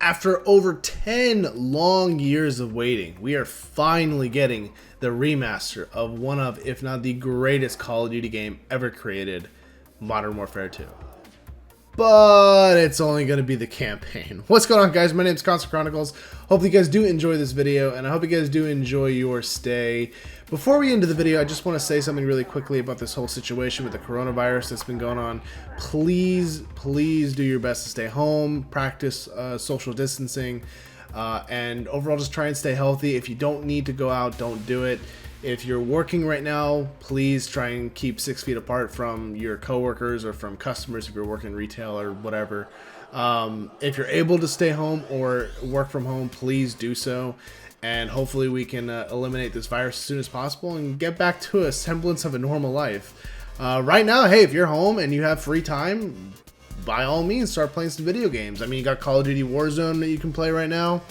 After over 10 long years of waiting, we are finally getting the remaster of one of, if not the greatest Call of Duty game ever created, Modern Warfare 2. But it's only going to be the campaign. What's going on, guys? My name is ConsoleChronicles. Hope you guys do enjoy this video, and I hope you guys do enjoy your stay. Before we get into the video, I just want to say something really quickly about this whole situation with the coronavirus that's been going on. Please do your best to stay home, practice social distancing, and overall just try and stay healthy. If you don't need to go out, don't do it. If you're working right now, please try and keep 6 feet apart from your coworkers or from customers if you're working retail or whatever. If you're able to stay home or work from home, please do so. And hopefully we can eliminate this virus as soon as possible and get back to a semblance of a normal life. Right now, hey, if you're home and you have free time, by all means, start playing some video games. I mean, you got Call of Duty Warzone that you can play right now.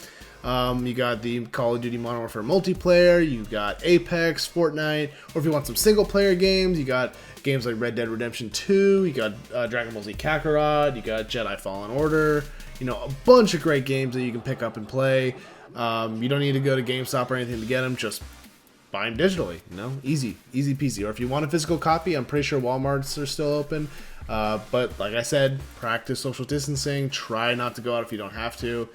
You got the Call of Duty Modern Warfare multiplayer, you got Apex, Fortnite, or if you want some single player games, you got games like Red Dead Redemption 2, you got Dragon Ball Z Kakarot, you got Jedi Fallen Order, you know, a bunch of great games that you can pick up and play. You don't need to go to GameStop or anything to get them, just buy them digitally, you know, easy peasy. Or if you want a physical copy, I'm pretty sure Walmarts are still open. But like I said, practice social distancing, try not to go out if you don't have to.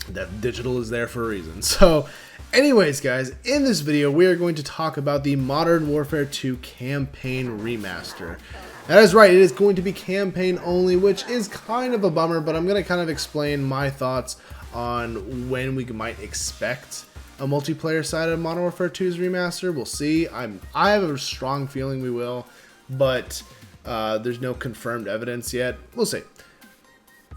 That digital is there for a reason. So anyways, guys, in this video we are going to talk about the Modern Warfare 2 campaign remaster. That is right, it is going to be campaign only, which is kind of a bummer, but I'm going to kind of explain my thoughts on when we might expect a multiplayer side of Modern Warfare 2's remaster. We'll see. I have a strong feeling we will, but there's no confirmed evidence yet. We'll see.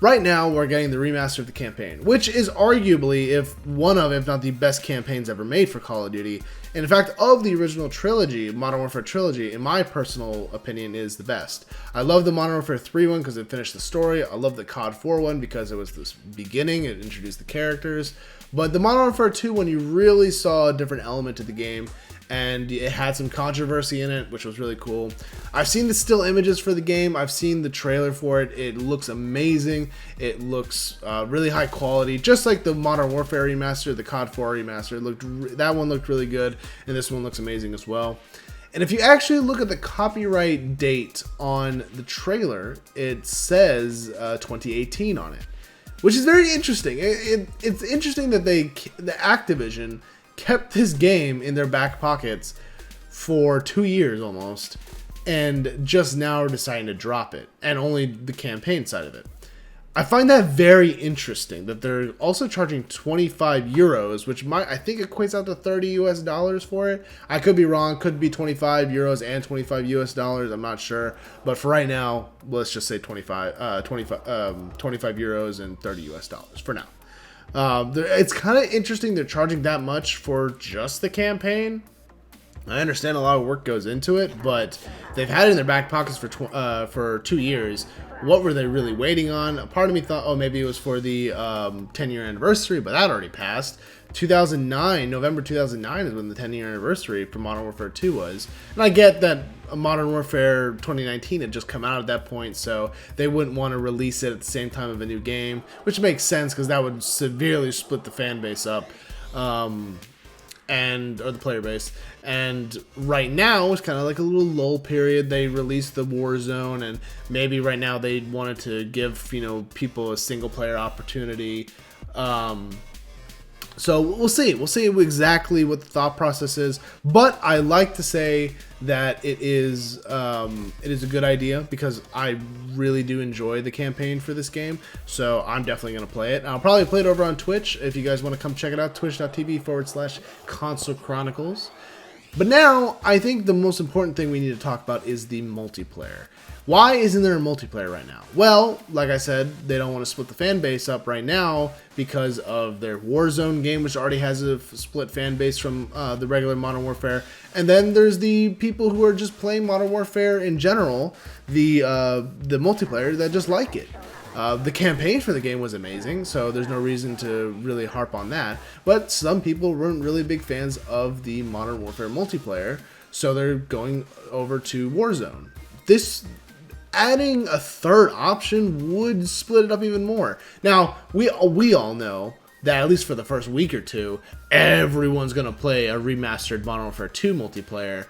Right now, we're getting the remaster of the campaign, which is arguably if not the best campaigns ever made for Call of Duty. And in fact, of the original trilogy, Modern Warfare trilogy, in my personal opinion, is the best. I love the Modern Warfare 3 one because it finished the story. I love the COD 4 one because it was this beginning, it introduced the characters. But the Modern Warfare 2 one, you really saw a different element to the game, and it had some controversy in it, which was really cool. I've seen the still images for the game. I've seen the trailer for it. It looks amazing. It looks really high quality, just like the Modern Warfare remaster, the COD 4 remaster. That one looked really good, and this one looks amazing as well. And if you actually look at the copyright date on the trailer, it says 2018 on it, which is very interesting. It's interesting that the Activision kept this game in their back pockets for 2 years almost, and just now are deciding to drop it, and only the campaign side of it. I find that very interesting that they're also charging 25 euros, which I think equates out to $30 US for it. I could be wrong, could be 25 euros and 25 US dollars, I'm not sure. But for right now, let's just say 25 euros and 30 US dollars for now. It's kind of interesting they're charging that much for just the campaign. I understand a lot of work goes into it, but they've had it in their back pockets for 2 years. What were they really waiting on? Part of me thought, oh, maybe it was for the 10-year anniversary, but that already passed. 2009, November 2009 is when the 10-year anniversary for Modern Warfare 2 was. And I get that Modern Warfare 2019 had just come out at that point, so they wouldn't want to release it at the same time of a new game, which makes sense because that would severely split the fan base up. Or the player base. And right now it's kind of like a little lull period. They released the Warzone, and maybe right now they wanted to give, you know, people a single player opportunity. So we'll see. We'll see exactly what the thought process is. But I like to say that it is a good idea because I really do enjoy the campaign for this game. So I'm definitely going to play it. I'll probably play it over on Twitch if you guys want to come check it out. Twitch.tv/ConsoleChronicles. But now I think the most important thing we need to talk about is the multiplayer. Why isn't there a multiplayer right now? Well, like I said, they don't want to split the fan base up right now because of their Warzone game, which already has a split fan base from the regular Modern Warfare. And then there's the people who are just playing Modern Warfare in general, the multiplayer, that just like it. The campaign for the game was amazing, so there's no reason to really harp on that. But some people weren't really big fans of the Modern Warfare multiplayer, so they're going over to Warzone. adding a third option would split it up even more. Now, we all know that at least for the first week or two, everyone's going to play a remastered Modern Warfare 2 multiplayer,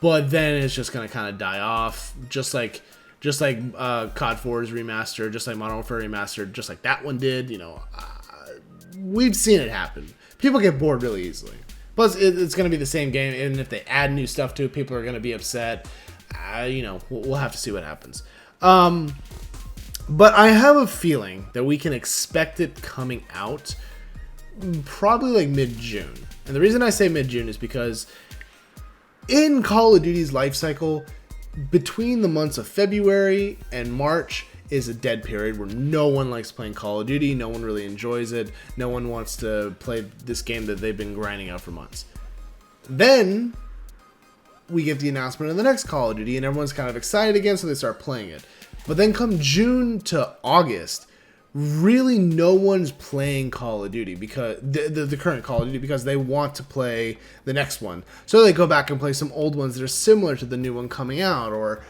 but then it's just going to kind of die off, just like COD 4's remastered, just like Modern Warfare Remastered, just like that one did. You know, we've seen it happen. People get bored really easily. Plus, it's going to be the same game, and if they add new stuff to it, people are going to be upset. You know, we'll have to see what happens. But I have a feeling that we can expect it coming out probably like mid-June. And the reason I say mid-June is because in Call of Duty's life cycle, between the months of February and March is a dead period where no one likes playing Call of Duty, no one really enjoys it, no one wants to play this game that they've been grinding out for months. Then we get the announcement of the next Call of Duty and everyone's kind of excited again, so they start playing it. But then come June to August, really no one's playing Call of Duty, because the current Call of Duty, because they want to play the next one. So they go back and play some old ones that are similar to the new one coming out, or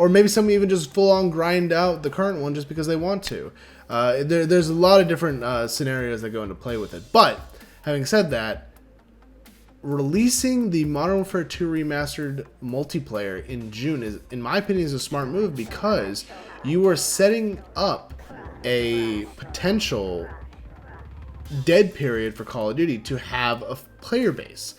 maybe some even just full on grind out the current one just because they want to. There's a lot of different scenarios that go into play with it. But having said that, releasing the Modern Warfare 2 Remastered multiplayer in June is, in my opinion, is a smart move, because you are setting up a potential dead period for Call of Duty to have a player base.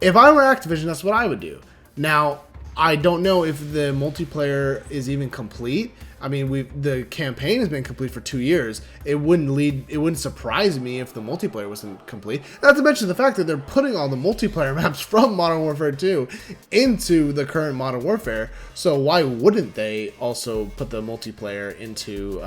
If I were Activision, that's what I would do. Now, I don't know if the multiplayer is even complete. I mean, the campaign has been complete for 2 years. It wouldn't surprise me if the multiplayer wasn't complete. Not to mention the fact that they're putting all the multiplayer maps from Modern Warfare 2 into the current Modern Warfare. So why wouldn't they also put the multiplayer into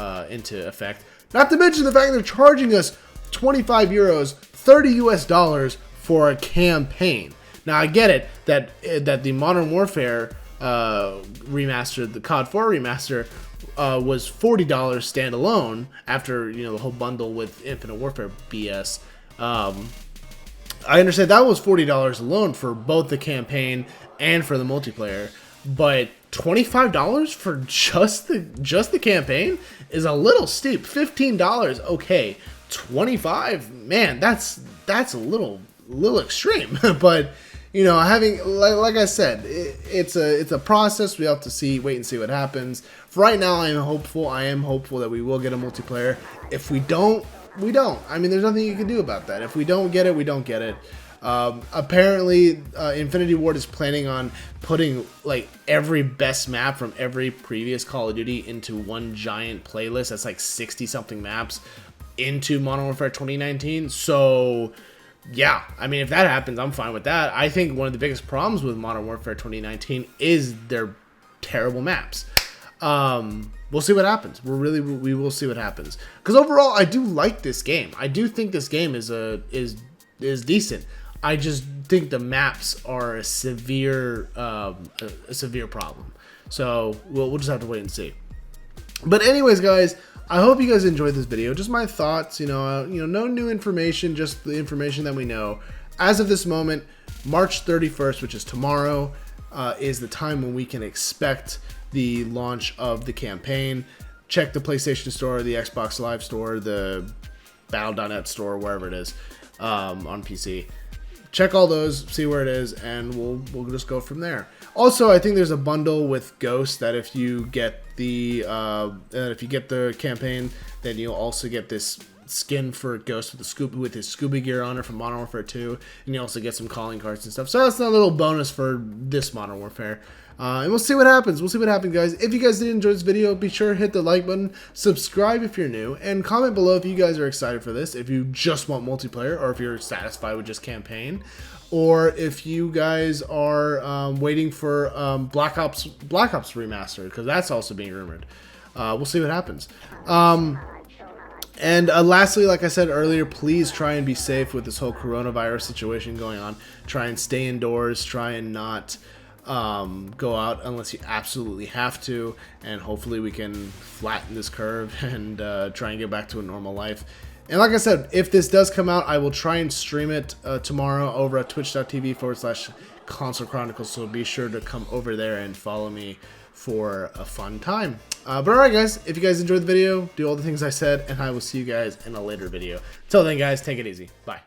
effect? Not to mention the fact they're charging us 25 euros, $30 for a campaign. Now I get it that the Modern Warfare remaster, the COD 4 remaster, was $40 standalone after, you know, the whole bundle with Infinite Warfare BS. I understand that was $40 alone for both the campaign and for the multiplayer, but $25 for just the campaign is a little steep. $15, okay. $25, man, that's a little extreme. But you know, having like I said, it's a process. We have to wait and see what happens. For right now, I am hopeful. I am hopeful that we will get a multiplayer. If we don't, we don't. I mean, there's nothing you can do about that. If we don't get it, we don't get it. Apparently, Infinity Ward is planning on putting like every best map from every previous Call of Duty into one giant playlist. That's like 60-something maps into Modern Warfare 2019. So yeah, I mean, if that happens, I'm fine with that. I think one of the biggest problems with Modern Warfare 2019 is their terrible maps. We'll see what happens. We will see what happens. Because overall, I do like this game. I do think this game is decent. I just think the maps are a severe problem. So we'll just have to wait and see. But anyways, guys, I hope you guys enjoyed this video. Just my thoughts, no new information, just the information that we know. As of this moment, March 31st, which is tomorrow, is the time when we can expect the launch of the campaign. Check the PlayStation Store, the Xbox Live Store, the Battle.net Store, wherever it is, on PC. Check all those, see where it is, and we'll just go from there. Also, I think there's a bundle with Ghost that if you get the campaign, then you'll also get this skin for Ghost with his scuba gear on it from Modern Warfare 2, and you also get some calling cards and stuff. So that's a little bonus for this Modern Warfare. And we'll see what happens. We'll see what happens, guys. If you guys did enjoy this video, be sure to hit the like button, subscribe if you're new, and comment below if you guys are excited for this, if you just want multiplayer, or if you're satisfied with just campaign, or if you guys are waiting for Black Ops Remastered, because that's also being rumored. We'll see what happens. And lastly, like I said earlier, please try and be safe with this whole coronavirus situation going on. Try and stay indoors. Try and not go out unless you absolutely have to, and hopefully we can flatten this curve and try and get back to a normal life. And like I said, if this does come out, I will try and stream it tomorrow over at twitch.tv/ConsoleChronicles, so be sure to come over there and follow me for a fun time. But alright guys, if you guys enjoyed the video, do all the things I said, and I will see you guys in a later video. Till then guys, take it easy. Bye.